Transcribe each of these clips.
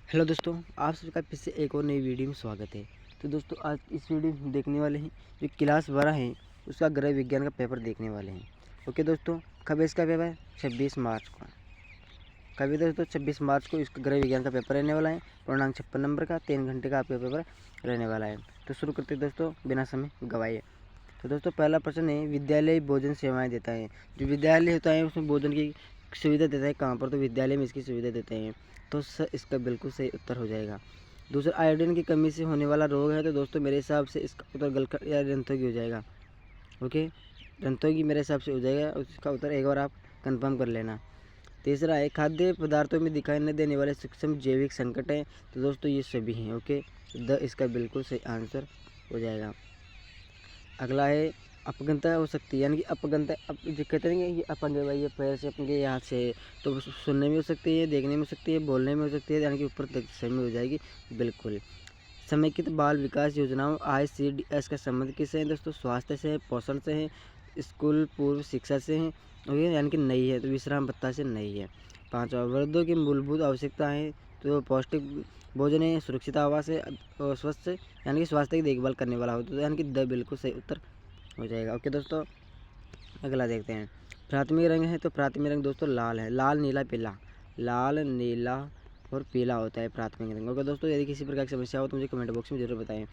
Hello दोस्तों, आप सबका फिर से एक और नई वीडियो में स्वागत है। तो दोस्तों आज इस वीडियो में देखने वाले हैं जो क्लास 12 है उसका गृह विज्ञान का पेपर देखने वाले हैं। ओके दोस्तों, कब है इसका पेपर? 26 मार्च को। कभी दोस्तों 26 मार्च को इसका गृह विज्ञान का पेपर रहने वाला है। पूर्णांक 56 नंबर का 3 घंटे का आपका पेपर रहने वाला है। तो शुरू करते हैं दोस्तों बिना समय गवाए। तो दोस्तों पहला प्रश्न है, विद्यालय भोजन सेवाएँ देता है। जो विद्यालय होता है उसमें भोजन की सुविधा देता है। कहाँ पर? तो विद्यालय में इसकी सुविधा देते हैं। तो इसका बिल्कुल सही उत्तर हो जाएगा। दूसरा, आयोडीन की कमी से होने वाला रोग है। तो दोस्तों मेरे हिसाब से इसका उत्तर गलकट या रंथोगी हो जाएगा। ओके, रंथोगी मेरे हिसाब से हो जाएगा। उसका उत्तर एक बार आप कंफर्म कर लेना। तीसरा है, खाद्य पदार्थों में दिखाई न देने वाले सूक्ष्म जैविक संकट है। तो दोस्तों ये सभी हैं। ओके, इसका बिल्कुल सही आंसर हो जाएगा। अगला है, अपगंता हो सकती है, यानी कि अपगंता जो कहते हैं कि अपंग है भाई, ये पैर से अपंग है, हाथ से। तो सुनने में हो सकती है, देखने में हो सकती है, बोलने में हो सकती है, यानी कि ऊपर तक सही में हो जाएगी बिल्कुल। समेकित बाल विकास योजनाओं ICDS का संबंध किससे है दोस्तों? स्वास्थ्य से है, पोषण से है, स्कूल पूर्व शिक्षा से है, यानी कि नई है, तो विश्राम भत्ता से नई है। पाँचवा, वृद्धों की मूलभूत आवश्यकताएं, तो पौष्टिक भोजन है, सुरक्षित आवास है और स्वस्थ यानी कि स्वास्थ्य की देखभाल करने वाला हो, तो यानी कि बिल्कुल सही उत्तर हो जाएगा। ओके दोस्तों, अगला देखते हैं। प्राथमिक रंग है, तो प्राथमिक रंग दोस्तों लाल है। लाल, नीला, पीला। लाल, नीला और पीला होता है प्राथमिक रंग। ओके दोस्तों, यदि किसी प्रकार की समस्या हो तो मुझे कमेंट बॉक्स में जरूर बताएं।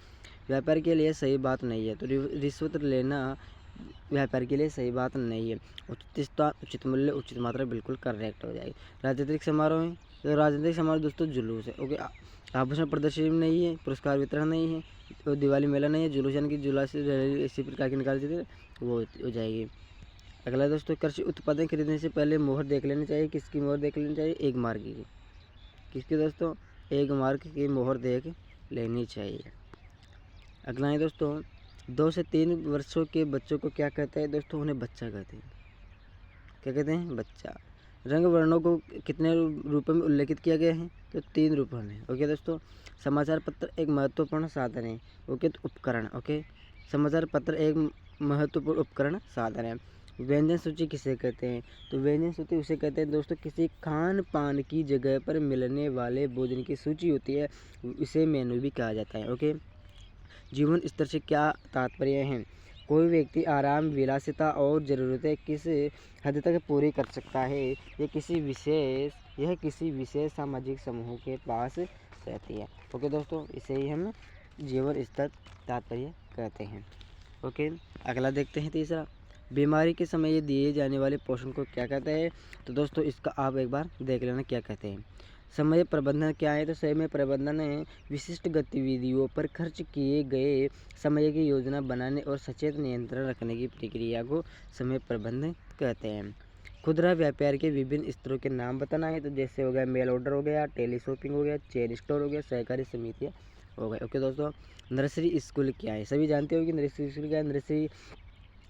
व्यापार के लिए सही बात नहीं है, तो रिश्वत लेना व्यापार के लिए सही बात नहीं है। उचित स्थान, उचित मूल्य, उचित मात्रा बिल्कुल करेक्ट हो जाएगी। राजनीतिक समारोह है, तो राजनीतिक समारोह दोस्तों जुलूस है। ओके, आभूषण प्रदर्शनी नहीं है, पुरस्कार वितरण नहीं है, तो दिवाली मेला नहीं है, जुलूस यानी कि जुलूस से रैली इसी प्रकार की निकाली जाती है, वो हो जाएगी। अगला दोस्तों, कृषि उत्पादन खरीदने से पहले मोहर देख लेनी चाहिए। किसकी मोहर देख लेनी चाहिए? एक मार्क की। किसकी दोस्तों? एक मार्क की मोहर देख लेनी चाहिए। अगला है दोस्तों, 2 से 3 वर्षों के बच्चों को क्या कहते हैं दोस्तों? उन्हें बच्चा कहते हैं। क्या कहते हैं? बच्चा। रंग वर्णों को कितने रूपों में उल्लेखित किया गया है? तो 3 रूपों में। ओके दोस्तों, समाचार पत्र एक महत्वपूर्ण साधन है। ओके, तो उपकरण। ओके, समाचार पत्र एक महत्वपूर्ण उपकरण साधन है। व्यंजन सूची किसे कहते हैं? तो व्यंजन सूची उसे कहते हैं दोस्तों, किसी खान पान की जगह पर मिलने वाले भोजन की सूची होती है, इसे मेनू भी कहा जाता है। ओके, जीवन स्तर से क्या तात्पर्य है? कोई व्यक्ति आराम, विलासिता और ज़रूरतें किस हद तक पूरी कर सकता है, यह किसी विशेष सामाजिक समूह के पास रहती है। ओके दोस्तों, इसे ही हम जीवन स्तर तात्पर्य कहते हैं। ओके, अगला देखते हैं तीसरा, बीमारी के समय ये दिए जाने वाले पोषण को क्या कहते हैं? तो दोस्तों इसका आप एक बार देख लेना क्या कहते हैं। समय प्रबंधन क्या है? तो समय प्रबंधन है विशिष्ट गतिविधियों पर खर्च किए गए समय की योजना बनाने और सचेत नियंत्रण रखने की प्रक्रिया को समय प्रबंधन कहते हैं। खुदरा व्यापार के विभिन्न स्तरों के नाम बताना है, तो जैसे हो गया मेल ऑर्डर हो गया, टेली शॉपिंग हो गया, चेन स्टोर हो गया, सहकारी समितियाँ हो गए। ओके दोस्तों, नर्सरी स्कूल क्या है? सभी जानते हो कि नर्सरी स्कूल क्या है? नर्सरी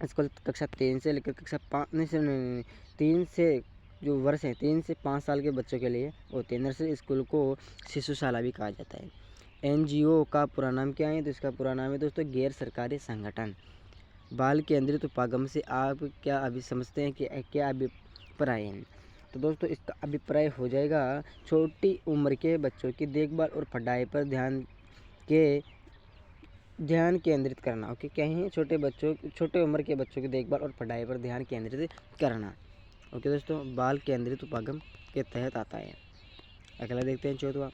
स्कूल कक्षा 3 से लेकर कक्षा 5 नहीं 3 से जो वर्ष है 3 से 5 साल के बच्चों के लिए होते हैं। नर्सरी स्कूल को शिशुशाला भी कहा जाता है। NGO का पूरा नाम क्या है? तो इसका पूरा नाम है दोस्तों गैर सरकारी संगठन। बाल केंद्रित उपागम से आप क्या अभी समझते हैं कि क्या अभिप्राय है? तो दोस्तों इसका अभिप्राय हो जाएगा छोटी उम्र के बच्चों की देखभाल और पढ़ाई पर ध्यान केंद्रित करना। ओके, क्या है? छोटे उम्र के बच्चों की देखभाल और पढ़ाई पर ध्यान केंद्रित करना। ओके दोस्तों, बाल केंद्रित उपागम के तहत आता है। अगला देखते हैं चौथा,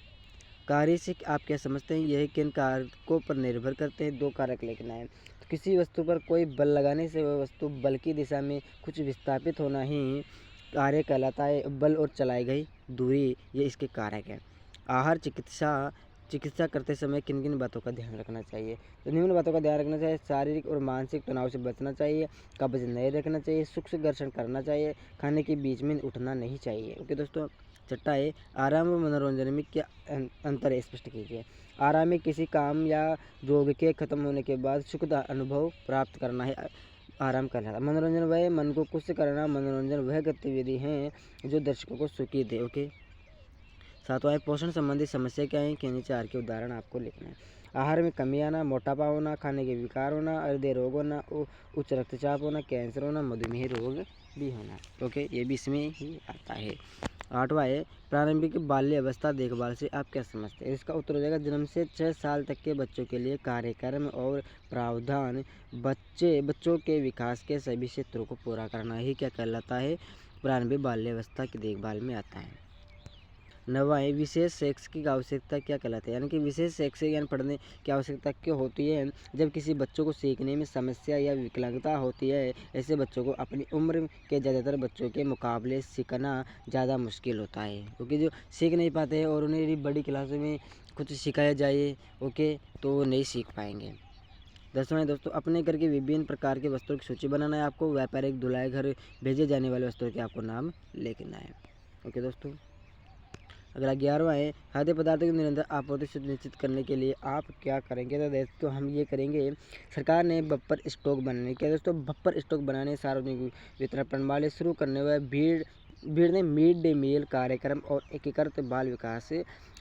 कार्य से आप क्या समझते हैं? यह किन कारकों पर निर्भर करते हैं? 2 कारक लिखना है। तो किसी वस्तु पर कोई बल लगाने से वह वस्तु बल की दिशा में कुछ विस्थापित होना ही कार्य कहलाता है। बल और चलाई गई दूरी ये इसके कारक हैं। आहार चिकित्सा करते समय किन किन बातों का ध्यान रखना चाहिए? तो निम्न बातों का ध्यान रखना चाहिए। शारीरिक और मानसिक तनाव से बचना चाहिए, कब्ज नहीं रखना चाहिए, सूक्ष्म घर्षण करना चाहिए, खाने के बीच में उठना नहीं चाहिए। ओके दोस्तों, छठा है, आराम और मनोरंजन में क्या अंतर है? स्पष्ट कीजिए। आराम में किसी काम या रोग के खत्म होने के बाद सुखद अनुभव प्राप्त करना है आराम कहलाता है। मनोरंजन वह मन को खुश करना, मनोरंजन वह गतिविधि है जो दर्शकों को सुखी दे। ओके, सातवां है, पोषण संबंधी समस्या क्या है? के नीचे 4 के उदाहरण आपको लिखना है। आहार में कमी आना, मोटापा होना, खाने के विकार होना, हृदय रोग होना, उच्च रक्तचाप होना, कैंसर होना, मधुमेह रोग भी होना। ओके, ये भी इसमें ही आता है। 8वां है प्रारंभिक बाल्य अवस्था देखभाल से आप क्या समझते हैं। इसका उत्तर हो जाएगा जन्म से 6 साल तक के बच्चों के लिए कार्यक्रम और प्रावधान बच्चों के विकास के सभी क्षेत्रों को पूरा करना ही क्या कहलाता है, प्रारंभिक बाल्यावस्था की देखभाल में आता है। 9वां है विशेष शैक्षिक आवश्यकता क्या कहलाती है, यानी कि विशेष शैक्षिक ज्ञान पढ़ने की आवश्यकता क्यों होती है। जब किसी बच्चों को सीखने में समस्या या विकलांगता होती है, ऐसे बच्चों को अपनी उम्र के ज़्यादातर बच्चों के मुकाबले सीखना ज़्यादा मुश्किल होता है, क्योंकि जो सीख नहीं पाते हैं और उन्हें बड़ी क्लासों में कुछ सिखाया जाए तो वो नहीं सीख पाएंगे। 10वां है दोस्तों अपने घर के विभिन्न प्रकार के वस्तुओं की सूची बनाना है आपको। व्यापारिक धुलाई घर भेजे जाने वाले वस्तुओं के आपको नाम लिखना है। दोस्तों अगला 11वां है खाद्य पदार्थों की निरंतर आपूर्ति सुनिश्चित करने के लिए आप क्या करेंगे। तो दोस्तों हम ये करेंगे, सरकार ने बफर स्टॉक बनाने के दोस्तों बफर स्टॉक बनाने, सार्वजनिक वितरण प्रणाली शुरू करने व भीड़ ने मिड डे मील कार्यक्रम और एकीकृत बाल विकास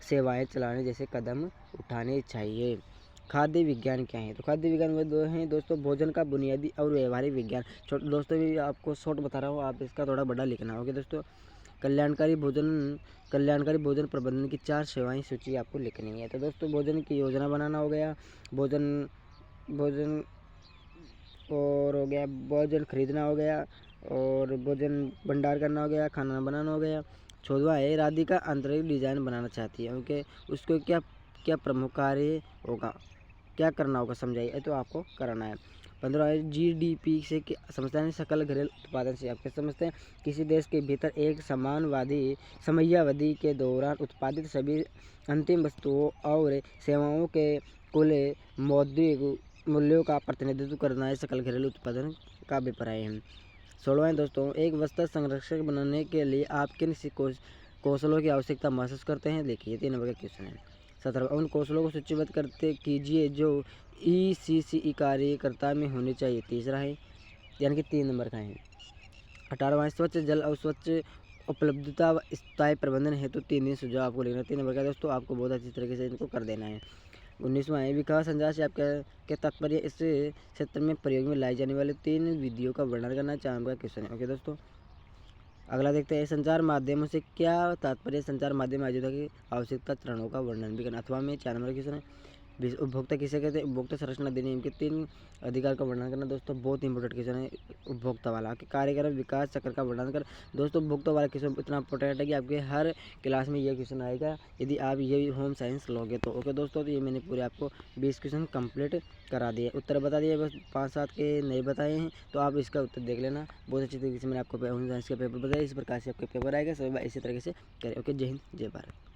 सेवाएं चलाने जैसे कदम उठाने चाहिए। खाद्य विज्ञान क्या है, तो खाद्य विज्ञान में दो हैं दोस्तों, भोजन का बुनियादी और व्यवहारिक विज्ञान। दोस्तों भी आपको शॉर्ट बता रहा हूँ, आप इसका थोड़ा बड़ा लिखना होगा दोस्तों। कल्याणकारी भोजन प्रबंधन की 4 सेवाएं सूची आपको लिखनी है। तो दोस्तों भोजन की योजना बनाना हो गया, भोजन और हो गया भोजन खरीदना हो गया, और भोजन भंडार करना हो गया, खाना बनाना हो गया। 14वां है राधिका आंतरिक डिजाइन बनाना चाहती है, ओके उसको क्या क्या प्रमुख कार्य होगा, क्या करना होगा समझाइए, तो आपको कराना है। 15 है GDP से समझते हैं, सकल घरेलू उत्पादन से आप क्या समझते हैं, किसी देश के भीतर एक समयावधि के दौरान उत्पादित सभी अंतिम वस्तुओं और सेवाओं के कुल मौद्रिक मूल्यों का प्रतिनिधित्व करना है सकल घरेलू उत्पादन का अभिप्राय है। 16वां है दोस्तों एक वस्त्र संरक्षक बनने के लिए आप किन कौशलों की आवश्यकता महसूस करते हैं। देखिए 3 नंबर का क्वेश्चन है। 17वां उन कौशलों को सूचीबद्ध करते कीजिए जो ECCE कार्यकर्ता में होने चाहिए। तीसरा है यानी कि 3 नंबर का है। 18वां स्वच्छ जल और स्वच्छ उपलब्धता व स्थायी प्रबंधन हेतु 3 सुझाव आपको लेना। 3 नंबर का दोस्तों आपको बहुत अच्छी तरीके से इनको कर देना है। 19वां है विकास संचार से आपका तात्पर्य इस क्षेत्र में प्रयोग में लाई जाने वाले 3 विधियों का वर्णन करना। 4 नंबर का क्वेश्चन है। ओके दोस्तों अगला देखते हैं संचार माध्यमों से क्या तात्पर्य, संचार माध्यम मौजूदा की आवश्यकता चरणों का वर्णन भी करना। अथवा में 4 नंबर क्वेश्चन है उपभोक्ता किसे कहते हैं, उपभोक्ता संरचना अधिनियम के 3 अधिकार का वर्णन करना। दोस्तों बहुत इंपॉर्टेंट क्वेश्चन है उपभोक्ता वाला कि कार्यक्रम विकास चक्र का वर्णन कर। दोस्तों उपभोक्ता वाला क्वेश्चन इतना इंपॉर्टेंट है कि आपके हर क्लास में ये क्वेश्चन आएगा यदि आप ये होम साइंस लोगे तो। ओके दोस्तों तो ये मैंने पूरे आपको 20 क्वेश्चन कंप्लीट करा दिए, उत्तर बता दिए, बस 5-7 के नहीं बताए हैं, तो आप इसका उत्तर देख लेना। बहुत अच्छी तरीके से मैंने आपको होम साइंस का पेपर बताया, इस प्रकार से आपके पेपर आएगा, सभी इसी तरीके से करें। ओके जय हिंद जय भारत।